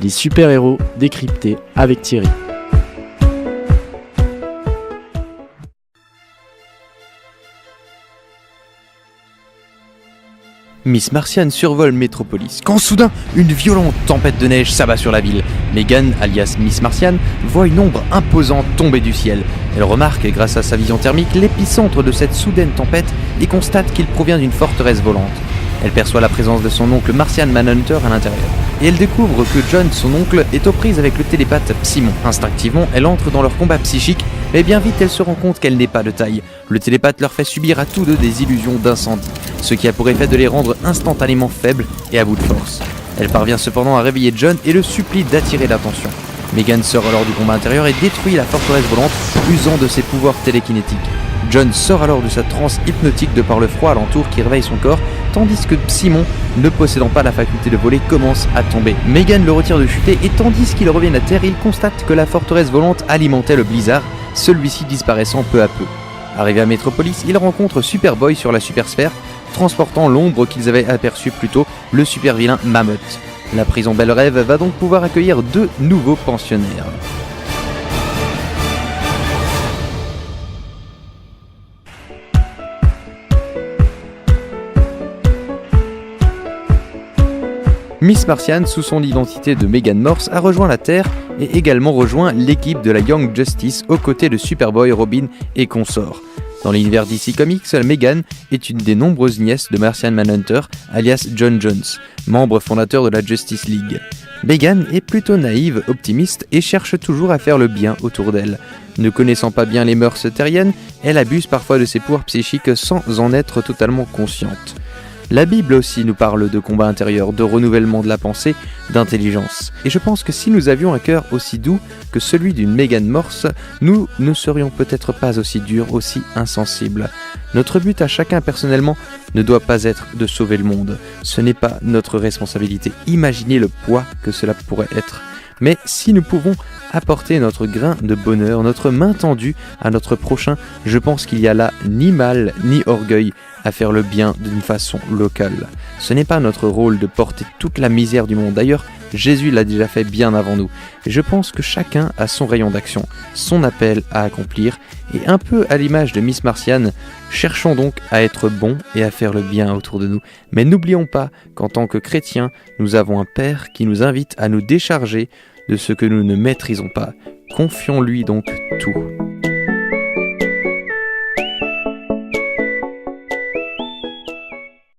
Les super-héros décryptés avec Thierry. Miss Martian survole Metropolis, quand soudain, une violente tempête de neige s'abat sur la ville. Megan, alias Miss Martian, voit une ombre imposante tomber du ciel. Elle remarque, grâce à sa vision thermique, l'épicentre de cette soudaine tempête et constate qu'il provient d'une forteresse volante. Elle perçoit la présence de son oncle Martian Manhunter à l'intérieur. Et elle découvre que John, son oncle, est aux prises avec le télépathe Psimon. Instinctivement, elle entre dans leur combat psychique, mais bien vite elle se rend compte qu'elle n'est pas de taille. Le télépathe leur fait subir à tous deux des illusions d'incendie, ce qui a pour effet de les rendre instantanément faibles et à bout de force. Elle parvient cependant à réveiller John et le supplie d'attirer l'attention. Megan sort alors du combat intérieur et détruit la forteresse volante, usant de ses pouvoirs télékinétiques. John sort alors de sa transe hypnotique de par le froid alentour qui réveille son corps, tandis que Psimon, ne possédant pas la faculté de voler, commence à tomber. Megan le retire de chuter et tandis qu'il revient à terre, il constate que la forteresse volante alimentait le blizzard, celui-ci disparaissant peu à peu. Arrivé à Metropolis, il rencontre Superboy sur la supersphère, transportant l'ombre qu'ils avaient aperçue plus tôt, le super vilain Mammoth. La prison Belle Rêve va donc pouvoir accueillir 2 nouveaux pensionnaires. Miss Martian, sous son identité de Megan Morse, a rejoint la Terre et également rejoint l'équipe de la Young Justice aux côtés de Superboy, Robin et consorts. Dans l'univers DC Comics, Megan est une des nombreuses nièces de Martian Manhunter, alias John Jones, membre fondateur de la Justice League. Megan est plutôt naïve, optimiste et cherche toujours à faire le bien autour d'elle. Ne connaissant pas bien les mœurs terriennes, elle abuse parfois de ses pouvoirs psychiques sans en être totalement consciente. La Bible aussi nous parle de combat intérieur, de renouvellement de la pensée, d'intelligence. Et je pense que si nous avions un cœur aussi doux que celui d'une Megan Morse, nous ne serions peut-être pas aussi durs, aussi insensibles. Notre but à chacun personnellement ne doit pas être de sauver le monde. Ce n'est pas notre responsabilité. Imaginez le poids que cela pourrait être. Mais si nous pouvons apporter notre grain de bonheur, notre main tendue à notre prochain, je pense qu'il n'y a là ni mal ni orgueil à faire le bien d'une façon locale. Ce n'est pas notre rôle de porter toute la misère du monde. D'ailleurs, Jésus l'a déjà fait bien avant nous. Et je pense que chacun a son rayon d'action, son appel à accomplir. Et un peu à l'image de Miss Martian, cherchons donc à être bons et à faire le bien autour de nous. Mais n'oublions pas qu'en tant que chrétiens, nous avons un Père qui nous invite à nous décharger de ce que nous ne maîtrisons pas. Confions-lui donc tout.